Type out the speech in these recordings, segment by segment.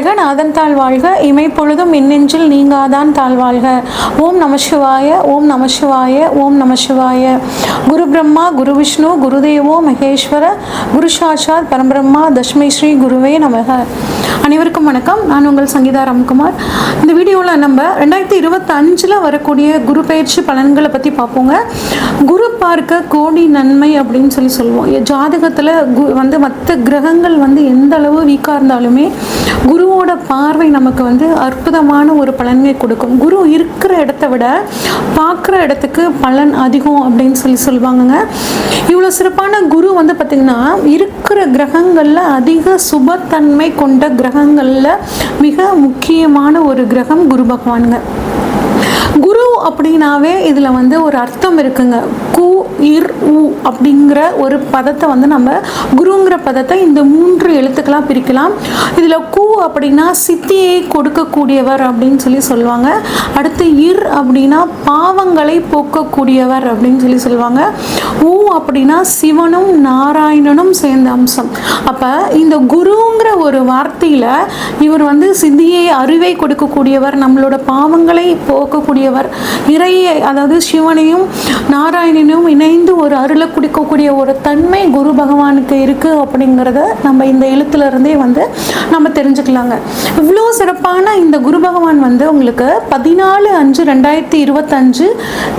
வாழ்க நாதன் தாழ் வாழ்க இமைப்பொழுதும் மின்னெஞ்சில் நீங்காதான் தாழ் வாழ்க. ஓம் நம சிவாய ஓம் நம சிவாய ஓம் நம சிவாய. குரு பிரம்மா குரு விஷ்ணு குருதேவோ மகேஸ்வர குரு சாட்சாத் பரம்பிரம்மா தஸ்மை ஸ்ரீ குருவே நமக. அனைவருக்கும் வணக்கம். நான் உங்கள் சங்கீதா ராம்குமார். இந்த வீடியோவில் நம்ம 2025 வரக்கூடிய குரு பயிற்சி பலன்களை பற்றி பார்ப்போங்க. குரு பார்க்க கோடி நன்மை அப்படின்னு சொல்லுவோம். ஜாதகத்தில் மற்ற கிரகங்கள் எந்த அளவு வீக்காக இருந்தாலுமே குருவோட பார்வை நமக்கு அற்புதமான ஒரு பலன்களை கொடுக்கும். குரு இருக்கிற இடத்த விட பார்க்குற இடத்துக்கு பலன் அதிகம் அப்படின்னு சொல்லுவாங்கங்க. இவ்வளோ சிறப்பான குரு பார்த்திங்கன்னா இருக்கிற கிரகங்களில் அதிக சுபத்தன்மை கொண்ட கிரகங்களில் மிக முக்கியமான ஒரு கிரகம் குரு பகவானுங்க. குரு அப்படின்னாவே இதில் ஒரு அர்த்தம் இருக்குங்க. கு இர் உ அப்படிங்கிற ஒரு பதத்தை நம்ம குருங்கிற பதத்தை இந்த 3 எழுத்துக்களாக பிரிக்கலாம். இதில் கு அப்படின்னா சித்தியை கொடுக்கக்கூடியவர் அப்படின்னு சொல்லுவாங்க. அடுத்து இர் அப்படின்னா பாவங்களை போக்கக்கூடியவர் அப்படின்னு சொல்லுவாங்க. உ அப்படின்னா சிவனும் நாராயணனும் சேர்ந்த அம்சம். அப்போ இந்த குருங்கிற ஒரு வார்த்தையில் இவர் சித்தியை அறிவை கொடுக்கக்கூடியவர், நம்மளோட பாவங்களை போக்கக்கூடியவர், இறையை அதாவது சிவனையும் நாராயணனையும் இணைந்து ஒரு அருளை கொடுக்கக்கூடிய ஒரு தன்மை குரு பகவானுக்கு இருக்குது அப்படிங்கிறத நம்ம இந்த எழுத்துலேருந்தே நம்ம தெரிஞ்சுக்கலாங்க. இவ்வளோ சிறப்பான இந்த குரு பகவான் உங்களுக்கு 14/5/2025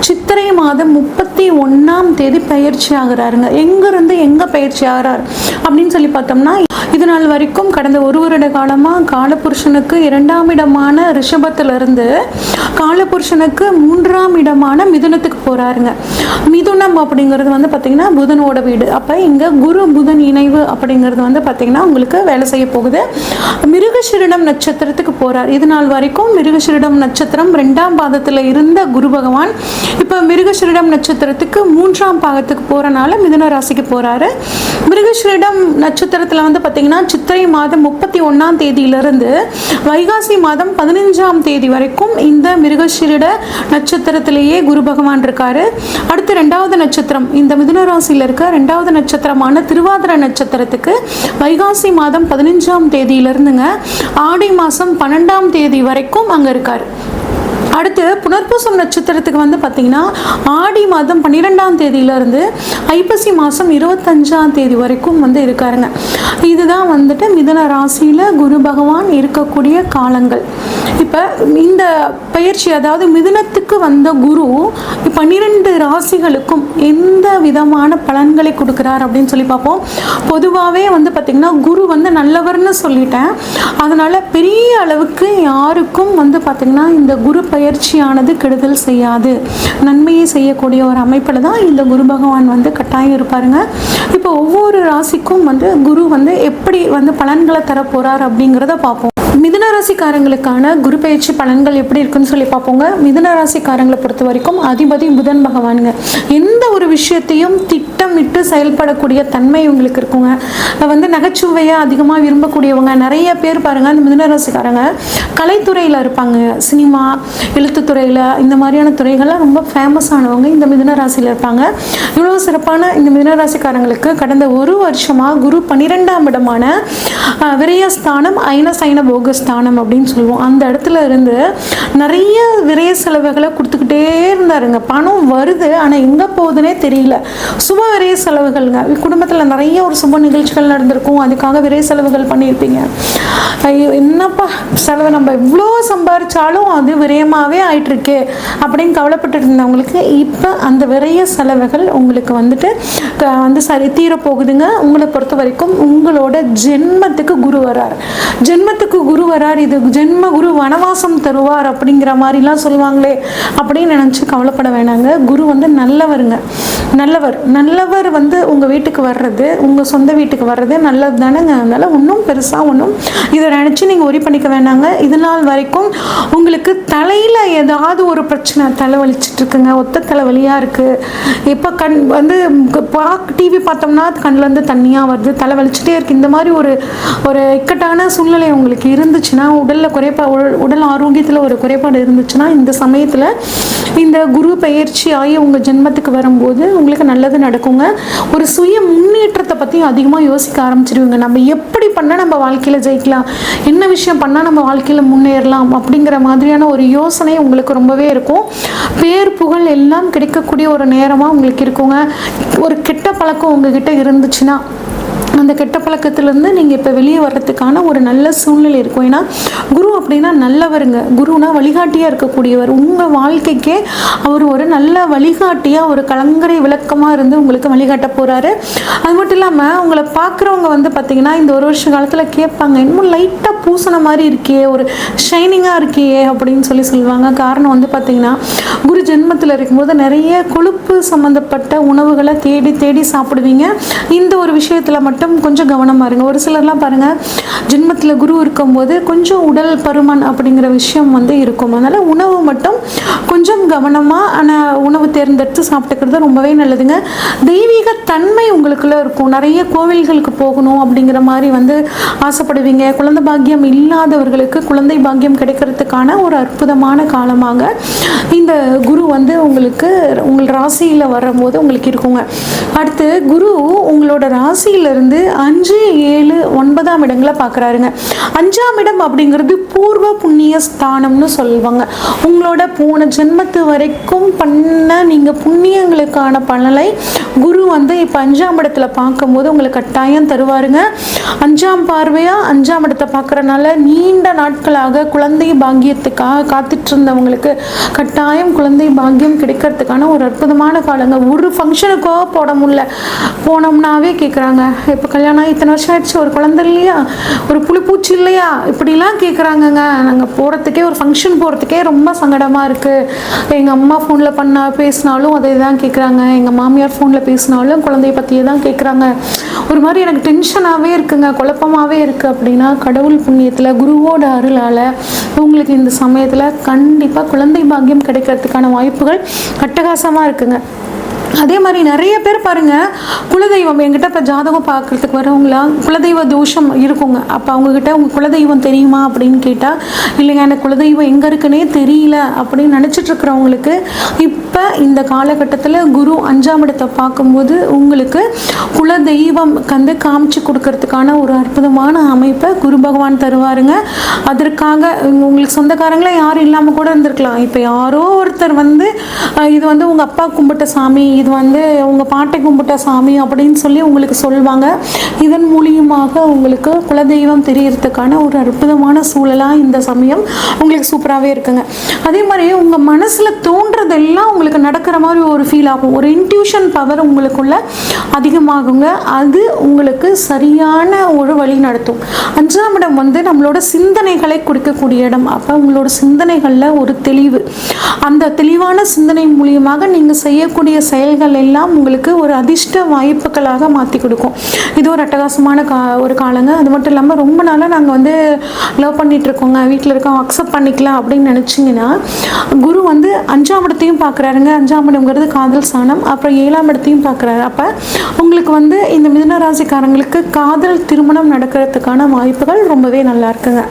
சித்திரை மாதம் 31ஆம் தேதி பயிற்சி ஆகிறாருங்க. எங்கேருந்து எங்கே பயிற்சி ஆகிறார் அப்படின்னு பார்த்தோம்னா, இது நாள் வரைக்கும் கடந்த 1 வருட காலமாக காலபுருஷனுக்கு 2ஆம் இடமான ரிஷபத்திலிருந்து காலபுருஷனுக்கு 3ஆம் இடமான மிதுனத்துக்கு போகிறாருங்க. மிதுனம் அப்படிங்கிறது பார்த்திங்கன்னா புதனோட வீடு. அப்போ இங்கே குரு புதன் இணைவு அப்படிங்கிறது பார்த்திங்கன்னா உங்களுக்கு வேலை செய்ய போகுது. மிருகசீரிடம் நட்சத்திரத்துக்கு போகிறார். இது நாள் வரைக்கும் மிருகசீரிடம் நட்சத்திரம் 2ஆம் பாதத்தில் இருந்த குரு பகவான் இப்போ மிருகசீரிடம் நட்சத்திரத்துக்கு 3ஆம் பாகத்துக்கு போகிறனால மிதுன ராசிக்கு போகிறாரு. மிருகசீரிடம் நட்சத்திரத்தில் பார்த்திங்கன்னா சித்திரை மாதம் 31ஆம் தேதியிலிருந்து வைகாசி மாதம் 15ஆம் தேதி வரைக்கும் இந்த மிருகசீரிட நட்சத்திரத்திலேயே குரு பகவான் இருக்காரு. அடுத்து 2வது நட்சத்திரம், இந்த மிதுன ராசியில் இருக்க 2வது நட்சத்திரமான திருவாதிரை நட்சத்திரத்துக்கு வைகாசி மாதம் 15ஆம் தேதியிலிருந்துங்க ஆடி மாதம் 12ஆம் தேதி வரைக்கும் அங்கே இருக்கார். அடுத்து புனர்பூசம் நட்சத்திரத்துக்கு பார்த்தீங்கன்னா ஆடி மாதம் 12ஆம் தேதியிலிருந்து ஐப்பசி மாதம் 25ஆம் தேதி வரைக்கும் இருக்காருங்க. இதுதான் மிதுன ராசியில் குரு பகவான் இருக்கக்கூடிய காலங்கள். இப்போ இந்த பயிற்சி அதாவது மிதுனத்துக்கு வந்த குரு 12 ராசிகளுக்கும் எந்த விதமான பலன்களை கொடுக்குறார் அப்படின்னு பார்ப்போம். பொதுவாகவே பார்த்திங்கன்னா குரு நல்லவர்னு சொல்லிட்டேன். அதனால் பெரிய அளவுக்கு யாருக்கும் பார்த்திங்கன்னா இந்த குரு பயிற்சியானது கெடுதல் செய்யாது, நன்மையை செய்யக்கூடிய ஒரு அமைப்பில் தான் இந்த குரு பகவான் கட்டாயம் இருப்பாருங்க. இப்போ ஒவ்வொரு ராசிக்கும் குரு எப்படி பலன்களை தர போகிறார் அப்படிங்கிறத பார்ப்போம். மிதுன ராசிக்காரங்களுக்கான குரு பயிற்சி பலன்கள் எப்படி இருக்குன்னு பார்ப்போங்க. மிதுன ராசிக்காரங்களை பொறுத்த வரைக்கும் அதிபதி புதன் பகவானுங்க. எந்த ஒரு விஷயத்தையும் திட்டமிட்டு செயல்படக்கூடிய தன்மை இவங்களுக்கு இருக்குங்க. நகைச்சுவையை அதிகமாக விரும்பக்கூடியவங்க நிறைய பேர் பாருங்க. அந்த மிதுன ராசிக்காரங்க கலைத்துறையில் இருப்பாங்க, சினிமா எழுத்துத்துறையில் இந்த மாதிரியான துறைகள்லாம் ரொம்ப ஃபேமஸ் ஆனவங்க இந்த மிதுன ராசியில் இருப்பாங்க. இவ்வளோ சிறப்பான இந்த மிதுன ராசிக்காரங்களுக்கு கடந்த 1 வருஷமாக குரு 12ஆம் இடமான விரயஸ்தானம் ஐனசைன போகஸ்தானம் அப்படின்னு சொல்லுவோம். அந்த இடத்துல இருந்து நிறைய விரய செலவுகளை கொடுத்துக்கிட்டே இருந்தாருங்க. பணம் வருது, ஆனால் எங்கே போகுதுன்னே தெரியல. சுப விரய செலவுகள்ங்க. குடும்பத்தில் நிறைய ஒரு சுப நிகழ்ச்சிகள் நடந்திருக்கும், அதுக்காக விரய செலவுகள் பண்ணியிருப்பீங்க. ஐயோ என்னப்பா செலவு, நம்ம இவ்வளோ சம்பாதிச்சாலும் அது விரயமாகவே ஆயிட்டுருக்கே அப்படின்னு கவலைப்பட்டு இருந்தவங்களுக்கு இப்போ அந்த விரய செலவுகள் உங்களுக்கு சரி தீரப்போகுதுங்க. உங்களை பொறுத்த வரைக்கும் உங்களோட ஜென்மத்துக்கு குரு வரார். ஜென்மத்துக்கு குரு வரார், இது ஜென்ம குரு வனவாசம் தருவார் அப்படிங்கிற மாதிரிலாம் சொல்லுவாங்களே அப்படின்னு நினச்சி கவலைப்பட வேணாங்க. குரு நல்லவருங்க. நல்லவர் உங்கள் வீட்டுக்கு வர்றது, உங்கள் சொந்த வீட்டுக்கு வர்றது நல்லது தானேங்க. அதனால ஒன்றும் பெருசாக ஒன்றும் இதை நினச்சி நீங்கள் ஒரி பண்ணிக்க வேணாங்க. இது நாள் வரைக்கும் உங்களுக்கு தலையில் ஏதாவது ஒரு பிரச்சனை, தலை வலிச்சிட்டு இருக்குங்க, ஒத்த தலைவலியாக இருக்குது. இப்போ டிவி பார்த்தோம்னா கண்ணிலேருந்து தண்ணியாக வருது, தலை வலிச்சுட்டே இருக்குது. இந்த மாதிரி ஒரு இக்கட்டான சூழ்நிலை உங்களுக்கு இருந்துச்சுன்னா உடலில் உடல் ஆரோக்கியத்தில் ஒரு குறைபாடு இருந்துச்சுன்னா இந்த சமயத்தில் இந்த குரு பயிற்சி ஆகி உங்கள் ஜென்மத்துக்கு வரும்போது உங்களுக்கு நல்லது நடக்குங்க. ஒரு சுய முன்னேற்றத்தை பற்றி அதிகமாக யோசிக்க ஆரம்பிச்சிருவீங்க. நம்ம எப்படி பண்ணால் நம்ம வாழ்க்கையில் ஜெயிக்கலாம், என்ன விஷயம் பண்ணால் நம்ம வாழ்க்கையில் முன்னேறலாம் அப்படிங்கிற மாதிரியான ஒரு யோசனை உங்களுக்கு ரொம்பவே இருக்கும். பேர் புகழ் எல்லாம் கிடைக்கக்கூடிய ஒரு நேரமாக உங்களுக்கு இருக்குங்க. ஒரு கெட்ட பழக்கம் உங்ககிட்ட இருந்துச்சுன்னா அந்த கெட்ட பழக்கத்திலேருந்து நீங்கள் இப்போ வெளியே வர்றதுக்கான ஒரு நல்ல சூழ்நிலை இருக்கும். ஏன்னா குரு அப்படின்னா நல்லவருங்க. குருனா வழிகாட்டியாக இருக்கக்கூடியவர். உங்கள் வாழ்க்கைக்கே அவர் ஒரு நல்ல வழிகாட்டியாக ஒரு கலங்கரை விளக்கமாக இருந்து உங்களுக்கு வழிகாட்ட போகிறாரு. அது மட்டும் இல்லாமல் உங்களை பார்க்குறவங்க வந்து பார்த்திங்கன்னா இந்த ஒரு வருஷ காலத்தில் கேட்பாங்க, இன்னும் லைட்டாக பூசண மாதிரி இருக்கியே, ஒரு ஷைனிங்காக இருக்கியே அப்படின்னு சொல்லுவாங்க. காரணம் வந்து பார்த்திங்கன்னா குரு ஜென்மத்தில் இருக்கும்போது நிறைய கொழுப்பு சம்மந்தப்பட்ட உணவுகளை தேடி தேடி சாப்பிடுவீங்க. இந்த ஒரு விஷயத்தில் மட்டும் கொஞ்சம் கவனமாக இருங்க. ஒரு சிலர்லாம் பாருங்கள், ஜென்மத்தில் குரு இருக்கும்போது கொஞ்சம் உடல் பருமன் அப்படிங்கிற விஷயம் வந்து இருக்கும். அதனால் உணவு மட்டும் கொஞ்சம் கவனமாக ஆனால் உணவு தேர்ந்தெடுத்து சாப்பிட்டுக்கிறது ரொம்பவே நல்லதுங்க. தெய்வீக தன்மை உங்களுக்குள்ளே இருக்கும். நிறைய கோவில்களுக்கு போகணும் அப்படிங்கிற மாதிரி வந்து ஆசைப்படுவீங்க. குழந்தை பாக்கியம் இல்லாதவர்களுக்கு குழந்தை பாக்கியம் கிடைக்கிறதுக்கான ஒரு அற்புதமான காலமாக இந்த குரு வந்து உங்களுக்கு உங்கள் ராசியில் வரும்போது உங்களுக்கு இருக்குங்க. அடுத்து குரு உங்களோட ராசியிலிருந்து 5, 7, 9ஆம் இடங்களை பார்க்குறாருங்க. 5ஆம் இடம் அப்படிங்கிறது பூர்வ புண்ணிய ஸ்தானம்னு சொல்லுவாங்க. உங்களோட போன ஜென்மத்து வரைக்கும் பண்ண நீங்கள் புண்ணியங்களுக்கான பலனை குரு வந்து இப்போ 5ஆம் இடத்துல பார்க்கும்போது உங்களுக்கு கட்டாயம் தருவாருங்க. 5ஆம் பார்வையாக 5ஆம் இடத்தை பார்க்குறனால நீண்ட நாட்களாக குழந்தை பாக்கியத்துக்காக காத்துட்டு இருந்தவங்களுக்கு கட்டாயம் குழந்தை பாக்கியம் கிடைக்கிறதுக்கான ஒரு அற்புதமான காலங்க. ஒரு ஃபங்க்ஷனுக்கோ போட முடியல, போனோம்னாவே கேட்குறாங்க, இப்போ கல்யாணம் இத்தனை வருஷம் ஆயிடுச்சு, ஒரு குழந்தை இல்லையா, ஒரு புழுப்பூச்சி இல்லையா, இப்படிலாம் கேட்குறாங்கங்க. நாங்கள் போகிறதுக்கே ஒரு ஃபங்க்ஷன் போகிறதுக்கே ரொம்ப சங்கடமாக இருக்குது. எங்கள் அம்மா ஃபோனில் பேசினாலும் அதை தான் கேட்குறாங்க. எங்கள் மாமியார் ஃபோனில் பேசினாலும் குழந்தைய பற்றியே தான் கேட்குறாங்க. ஒரு மாதிரி எனக்கு டென்ஷனாகவே இருக்குங்க, குழப்பமாகவே இருக்குது. அப்படின்னா கடவுள் புண்ணியத்தில் குருவோட அருளால் உங்களுக்கு இந்த சமயத்தில் கண்டிப்பாக குழந்தை பாக்கியம் கிடைக்கிறதுக்கான வாய்ப்புகள் அட்டகாசமாக இருக்குங்க. அதே மாதிரி நிறைய பேர் பாருங்கள், குலதெய்வம் என்கிட்ட இப்போ ஜாதகம் பார்க்குறதுக்கு வரவங்களாம் குலதெய்வ தோஷம் இருக்குங்க. அப்போ அவங்கக்கிட்ட உங்கள் குலதெய்வம் தெரியுமா அப்படின்னு கேட்டால், இல்லைங்க எனக்கு குலதெய்வம் எங்கே இருக்குன்னே தெரியல அப்படின்னு நினச்சிட்ருக்கிறவங்களுக்கு இப்போ இந்த காலகட்டத்தில் குரு 5ஆம் இடத்தை பார்க்கும்போது உங்களுக்கு குலதெய்வம் வந்து காமிச்சு கொடுக்கறதுக்கான ஒரு அற்புதமான அமைப்பை குரு பகவான் தருவாருங்க. அதற்காக உங்களுக்கு சொந்தக்காரங்களே யாரும் இல்லாமல் கூட இருந்திருக்கலாம். இப்போ யாரோ ஒருத்தர் வந்து இது வந்து உங்கள் அப்பா கும்பிட்ட சாமி, இது வந்து உங்கள் பாட்டை கும்பிட்ட சாமி அப்படின்னு சொல்லி உங்களுக்கு சொல்லுவாங்க. இதன் மூலியமாக உங்களுக்கு குலதெய்வம் தெரியறதுக்கான ஒரு அற்புதமான சூழலாக இந்த சமயம் உங்களுக்கு சூப்பராகவே இருக்குங்க. அதே மாதிரி உங்கள் மனசில் தோன்றதெல்லாம் உங்களுக்கு நடக்கிற மாதிரி ஒரு ஃபீல் ஆகும். ஒரு இன்ட்யூஷன் பவர் உங்களுக்குள்ள அதிகமாகுங்க. அது உங்களுக்கு சரியான ஒரு வழி நடத்தும். 5ஆம் இடம் வந்து நம்மளோட சிந்தனைகளை கொடுக்கக்கூடிய இடம். அப்போ உங்களோட சிந்தனைகளில் ஒரு தெளிவு, அந்த தெளிவான சிந்தனை மூலியமாக நீங்கள் செய்யக்கூடிய செயல்கள் எல்லாம் உங்களுக்கு ஒரு அதிர்ஷ்ட வாய்ப்புகளாக மாற்றி கொடுக்கும். இது ஒரு அட்டகாசமான ஒரு காலங்க. அது மட்டும் இல்லாமல் ரொம்ப நாளாக நாங்கள் வந்து லவ் பண்ணிகிட்ருக்கோங்க, வீட்டில் இருக்கோம், அக்செப்ட் பண்ணிக்கலாம் அப்படின்னு நினச்சிங்கன்னா குரு வந்து 5ஆம் இடத்தையும் பார்க்குறாருங்க. 5ஆம் இடம்ங்கிறது காதல் ஸ்தானம். அப்புறம் 7ஆம் இடத்தையும் பார்க்குறாரு. அப்போ உங்களுக்கு வந்து இந்த மிதுன ராசிக்காரங்களுக்கு காதல் திருமணம் நடக்கிறதுக்கான வாய்ப்புகள் ரொம்பவே நல்லா இருக்குங்க.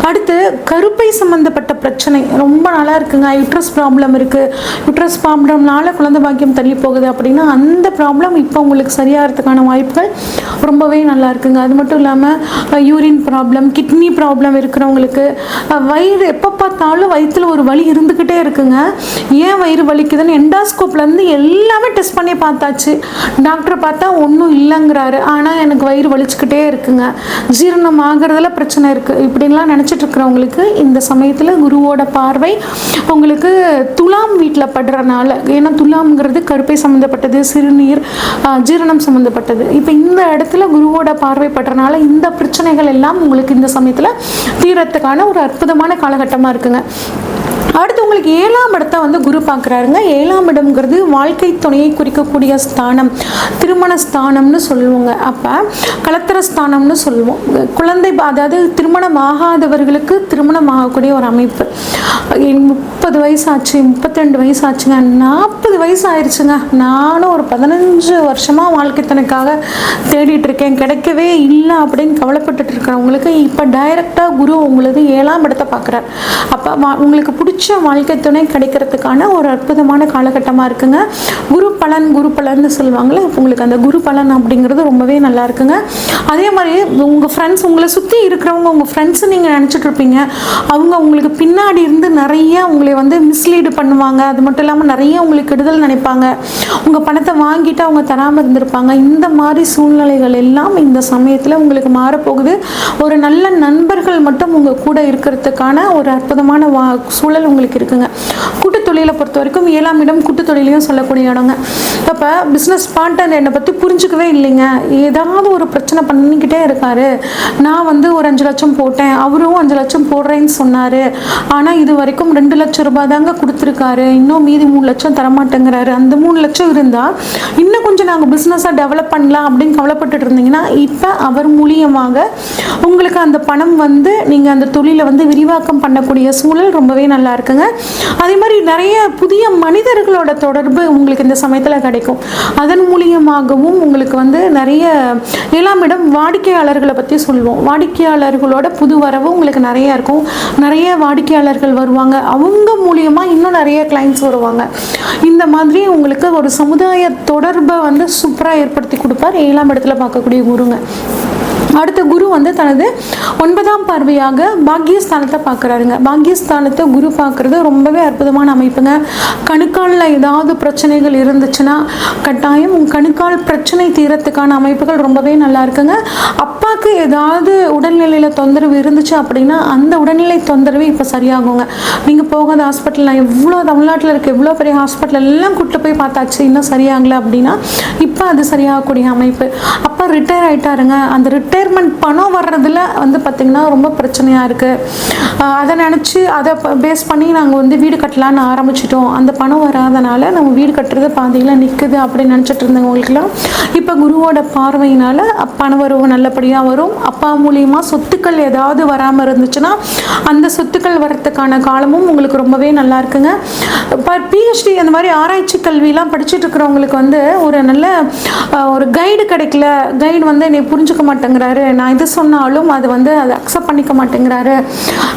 அடுத்து கருப்பை சம்மந்தப்பட்ட பிரச்சனை ரொம்ப நல்லா இருக்குங்க. யூட்ரஸ் ப்ராப்ளம் இருக்குது, யூட்ரஸ் ப்ராப்ளம்னால குழந்தை பாக்கியம் தள்ளி போகுது அப்படின்னா அந்த ப்ராப்ளம் இப்போ உங்களுக்கு சரியாகிறதுக்கான வாய்ப்புகள் ரொம்பவே நல்லா இருக்குங்க. அது மட்டும் இல்லாமல் யூரின் ப்ராப்ளம், கிட்னி ப்ராப்ளம் இருக்கிறவங்களுக்கு வயிறு எப்போ பார்த்தாலும் வயிற்றில் ஒரு வலி இருந்துக்கிட்டே இருக்குங்க. ஏன் வயிறு வலிக்குதுன்னு எண்டாஸ்கோப்லேருந்து எல்லாமே டெஸ்ட் பண்ணி பார்த்தாச்சு. டாக்டரை பார்த்தா ஒன்றும் இல்லைங்கிறாரு. ஆனால் எனக்கு வயிறு வலிச்சுக்கிட்டே இருக்குங்க, ஜீரணம் ஆகிறதுல பிரச்சனை இருக்குது, இப்படின்லாம் நினச்சிட்டு இருக்கிறவங்களுக்கு இந்த சமயத்தில் குருவோட பார்வை உங்களுக்கு துலாம் வீட்டில் படுறனால, ஏன்னா துலாம்ங்கிறது கருப்பை சம்மந்தப்பட்டது, சிறுநீர் ஜீரணம் சம்மந்தப்பட்டது. இப்போ இந்த இடத்துல குருவோட பார்வை படுறனால இந்த பிரச்சனைகள் எல்லாம் உங்களுக்கு இந்த சமயத்தில் தீரத்துக்கான ஒரு அற்புதமான காலகட்டமாக இருக்குங்க. அடுத்து உங்களுக்கு 7ஆம் இடத்தை வந்து குரு பார்க்குறாருங்க. 7ஆம் இடம்ங்கிறது வாழ்க்கை துணையை குறிக்கக்கூடிய ஸ்தானம், திருமண ஸ்தானம்னு சொல்லுவோங்க. அப்போ கலத்திர ஸ்தானம்னு சொல்லுவோம். குழந்தை அதாவது திருமணம் ஆகாதவர்களுக்கு திருமணம் ஆகக்கூடிய ஒரு அமைப்பு. 30 வயசு ஆச்சு, 32 வயசு ஆச்சுங்க, 40 40 வயசு ஆயிடுச்சுங்க. நானும் ஒரு 15 வருஷமாக வாழ்க்கை துணைக்காக தேடிட்டு இருக்கேன், கிடைக்கவே இல்லை அப்படின்னு கவலைப்பட்டுட்டு இருக்கிறவங்களுக்கு இப்போ டைரெக்டாக குரு உங்களுக்கு 7ஆம் இடத்தை பார்க்குறார். அப்போ உங்களுக்கு பிடிச்ச வாழ்க்கை துணை கிடைக்கிறதுக்கான ஒரு அற்புதமான காலகட்டமாக இருக்குங்க. குரு பலன்னு சொல்லுவாங்களே, உங்களுக்கு அந்த குரு பலன் அப்படிங்கிறது ரொம்பவே நல்லா இருக்குங்க. அதே மாதிரி உங்கள் ஃப்ரெண்ட்ஸ், உங்களை சுற்றி இருக்கிறவங்க உங்கள் ஃப்ரெண்ட்ஸ் நீங்கள் நினச்சிட்டு இருப்பீங்க, அவங்க உங்களுக்கு பின்னாடி இருந்து நிறைய உங்களை வந்து மிஸ்லீடு பண்ணுவாங்க. அது மட்டும் இல்லாமல் நிறைய உங்களுக்கு கெடுதல் நினைப்பாங்க. உங்கள் பணத்தை வாங்கிட்டு அவங்க தராமல் இருந்திருப்பாங்க. இந்த மாதிரி சூழ்நிலைகள் எல்லாம் இந்த சமயத்தில் உங்களுக்கு மாறப்போகுது. ஒரு நல்ல நண்பர்கள் மட்டும் உங்கள் கூட இருக்கிறதுக்கான ஒரு அற்புதமான சூழல் உங்களுக்கு இருக்குங்க. கூட்டு தொழிலை பொறுத்த வரைக்கும் 7ஆம் இடம் கூட்டு தொழிலையும் சொல்லக்கூடிய இடங்க. அப்போ பிஸ்னஸ் பார்ட்னர் என்னை பற்றி புரிஞ்சுக்கவே இல்லைங்க, ஏதாவது ஒரு பிரச்சனை பண்ணிக்கிட்டே இருக்காரு. நான் வந்து ஒரு 5 லட்சம் போட்டேன், அவரும் 5 லட்சம் போடுறேன்னு சொன்னார், ஆனால் இது வரைக்கும் 2 லட்சம் ரூபாய் தாங்க கொடுத்துருக்காரு, இன்னும் மீதி 3 லட்சம் தரமாட்டேங்கிறாரு. அந்த 3 லட்சம் இருந்தால் இன்னும் கொஞ்சம் நாங்கள் பிஸ்னஸாக டெவலப் பண்ணலாம் அப்படின்னு கவலைப்பட்டுட்டு இருந்தீங்கன்னா, இப்போ அவர் மூலியமாக உங்களுக்கு அந்த பணம் வந்து நீங்கள் அந்த தொழிலை வந்து விரிவாக்கம் பண்ணக்கூடிய சூழல் ரொம்பவே நல்லா இருக்குங்க. அதே மாதிரி நிறைய புதிய மனிதர்களோட தொடர்பு உங்களுக்கு இந்த சமயத்தில் கிடைக்கும். அதன் மூலியமாகவும் உங்களுக்கு வந்து நிறைய 7ஆம் இடம் வாடிக்கையாளர்களை பற்றி சொல்லுவோம். வாடிக்கையாளர்களோட புது வரவு உங்களுக்கு நிறைய இருக்கும். நிறைய வாடிக்கையாளர்கள் வருவாங்க, அவங்க மூலியமாக இன்னும் நிறைய கிளைண்ட்ஸ் வருவாங்க. இந்த மாதிரி உங்களுக்கு ஒரு சமுதாய தொடர்பை வந்து சூப்பராக ஏற்படுத்தி கொடுப்பார் 7ஆம் இடத்துல பார்க்கக்கூடிய குருங்க. அடுத்த குரு வந்து தனது 9ஆம் பார்வையாக பாக்கியஸ்தானத்தை பார்க்குறாருங்க. பாக்கியஸ்தானத்தை குரு பார்க்குறது ரொம்பவே அற்புதமான அமைப்புங்க. கணுக்காலில் ஏதாவது பிரச்சனைகள் இருந்துச்சுன்னா கட்டாயம் கணுக்கால் பிரச்சனை தீரத்துக்கான அமைப்புகள் ரொம்பவே நல்லா இருக்குங்க. அப்பாவுக்கு ஏதாவது உடல்நிலையில் தொந்தரவு இருந்துச்சு அப்படின்னா அந்த உடல்நிலை தொந்தரவு இப்போ சரியாகுங்க. நீங்கள் போகாத ஹாஸ்பிட்டலில் எவ்வளோ தமிழ்நாட்டில் இருக்க எவ்வளோ பெரிய ஹாஸ்பிட்டல் எல்லாம் கூப்பிட்டு போய் பார்த்தாச்சு, இன்னும் சரியாகலை அப்படின்னா இப்போ அது சரியாகக்கூடிய அமைப்பு. அப்பா ரிட்டையர் ஆகிட்டாருங்க, அந்த ரிட்டையர்மெண்ட் பணம் வர்றதுல வந்து பார்த்திங்கன்னா ரொம்ப பிரச்சனையாக இருக்குது. அதை நினச்சி அதை பேஸ் பண்ணி நாங்கள் வந்து வீடு கட்டலான்னு ஆரம்பிச்சிட்டோம், அந்த பணம் வராதனால நம்ம வீடு கட்டுறது பாதியில் நிற்குது அப்படின்னு நினச்சிட்டு இருந்தவங்களுக்குலாம் இப்போ குருவோட பார்வையினால் பண வரவு நல்லபடியாக வரும். அப்பா மூலியமாக சொத்துக்கள் ஏதாவது வராமல் இருந்துச்சுன்னா அந்த சொத்துக்கள் வர்றதுக்கான காலமும் உங்களுக்கு ரொம்பவே நல்லா இருக்குங்க. இப்போ பிஹெச்டி அந்த மாதிரி ஆராய்ச்சி கல்வியெலாம் படிச்சுட்டு இருக்கிறவங்களுக்கு வந்து ஒரு நல்ல ஒரு கைடு கிடைக்கல, கைடு வந்து என்னை புரிஞ்சுக்க மாட்டேங்கிறாரு, நான் இது சொன்னாலும் அது வந்து அதை அக்செப்ட் பண்ணிக்க மாட்டேங்கிறாரு,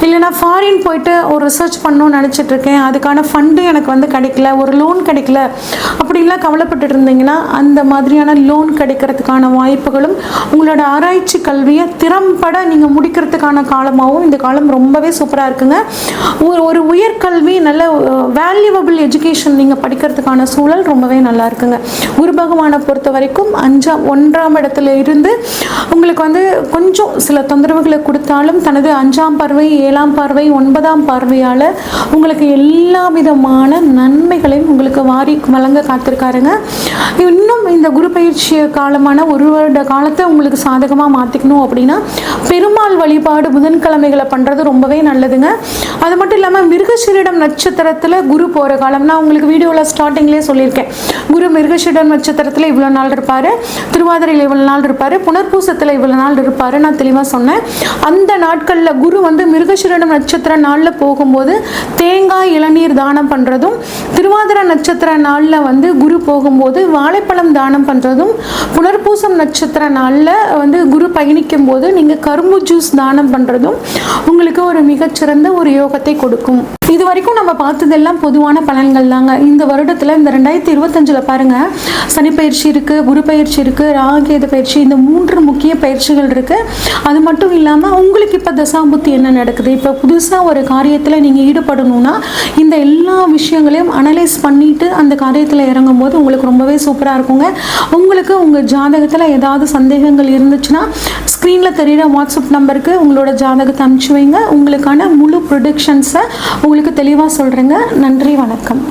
இல்லைனா ஃபாரின் போயிட்டு ஒரு ரிசர்ச் பண்ணணும்னு நினச்சிட்டு இருக்கேன், அதுக்கான ஃபண்டு எனக்கு வந்து கிடைக்கல, ஒரு லோன் கிடைக்கல அப்படிலாம் கவலைப்பட்டு இருந்தீங்கன்னா அந்த மாதிரியான லோன் கிடைக்கிறதுக்கான வாய்ப்புகளும் உங்களோட ஆராய்ச்சி கல்வியை திறம்பட நீங்கள் முடிக்கிறதுக்கான காலமாகவும் இந்த காலம் ரொம்பவே சூப்பராக இருக்குங்க. ஒரு உயர்கல்வி நல்ல வேல்யூவபிள் எஜுகேஷன் நீங்கள் படிக்கிறதுக்கான சூழல் ரொம்பவே நல்லா இருக்குங்க. குரு பகவானை பொறுத்த வரைக்கும் 1ஆம் இடத்துல இருந்து உங்களுக்கு வந்து கொஞ்சம் சில தொந்தரவுகளை கொடுத்தாலும் தனது 5ஆம் பார்வை 7ஆம் பார்வை 9ஆம் பார்வையால் உங்களுக்கு எல்லா விதமான நன்மைகளையும் உங்களுக்கு வாரி வழங்க காத்திருக்காருங்க. இன்னும் இந்த குரு பயிற்சி காலமான 1 வருட காலத்தை உங்களுக்கு சாதகமாக மாற்றிக்கணும் அப்படின்னா பெருமாள் வழிபாடு புதன்கிழமைகளை பண்ணுறது ரொம்பவே நல்லதுங்க. அது மட்டும் இல்லாமல் மிருகசீரிடம் நட்சத்திரத்தில் குரு போகிற காலம், நான் உங்களுக்கு வீடியோவில் ஸ்டார்டிங்லேயே சொல்லியிருக்கேன், குரு மிருகசீரிடம் நட்சத்திரத்தில் இவ்வளோ நாள் இருப்பார், திருவாதிரையில் இவ்வளோ நாள் இருப்பார், புனர்பூசத்தில் இவ்வளோ நாள் இருப்பார், நான் தெளிவாக சொன்னேன். அந்த நாட்களில் குரு வந்து மிருகசீரிடம் நட்சத்திர நாளில் போகும்போது தேங்காய் இளநீர் தானம் பண்ணுறதும், திருவாதிரை நட்சத்திர நாளில் வந்து குரு போகும்போது வாழைப்பழம் தானம் பண்ணுறதும், புனர்பூசம் நட்சத்திர நாளில் வந்து குரு பயணிக்கும் போது நீங்கள் கரும்பு ஜூஸ் தானம் பண்ணுறதும் உங்களுக்கு ஒரு மிகச்சிறந்த ஒரு யோகத்தை கொடுக்கும். இது வரைக்கும் நம்ம பார்த்ததெல்லாம் பொதுவான பலன்கள் தாங்க. இந்த வருடத்தில் இந்த 2025 பாருங்கள், சனி பயிற்சி இருக்குது, குரு பயிற்சி இருக்குது, ராகேது பயிற்சி, இந்த 3 முக்கிய பயிற்சிகள் இருக்குது. அது மட்டும் இல்லாமல் உங்களுக்கு இப்போ தசாபுத்தி என்ன நடக்குது, இப்போ புதுசாக ஒரு காரியத்தில் நீங்கள் ஈடுபடணும்னா இந்த எல்லா விஷயங்களையும் அனலைஸ் பண்ணிவிட்டு அந்த காரியத்தில் இறங்கும் போது உங்களுக்கு ரொம்பவே சூப்பராக இருக்குங்க. உங்களுக்கு உங்கள் ஜாதகத்தில் ஏதாவது சந்தேகங்கள் இருந்துச்சுன்னா ஸ்க்ரீனில் தெரிகிற வாட்ஸ்அப் நம்பருக்கு உங்களோட ஜாதகத்தை அனுப்பிச்சு வைங்க. உங்களுக்கான முழு ப்ரொடிக்ஷன்ஸை உங்களுக்கு தெளிவாக சொல்கிறேங்க. நன்றி, வணக்கம்.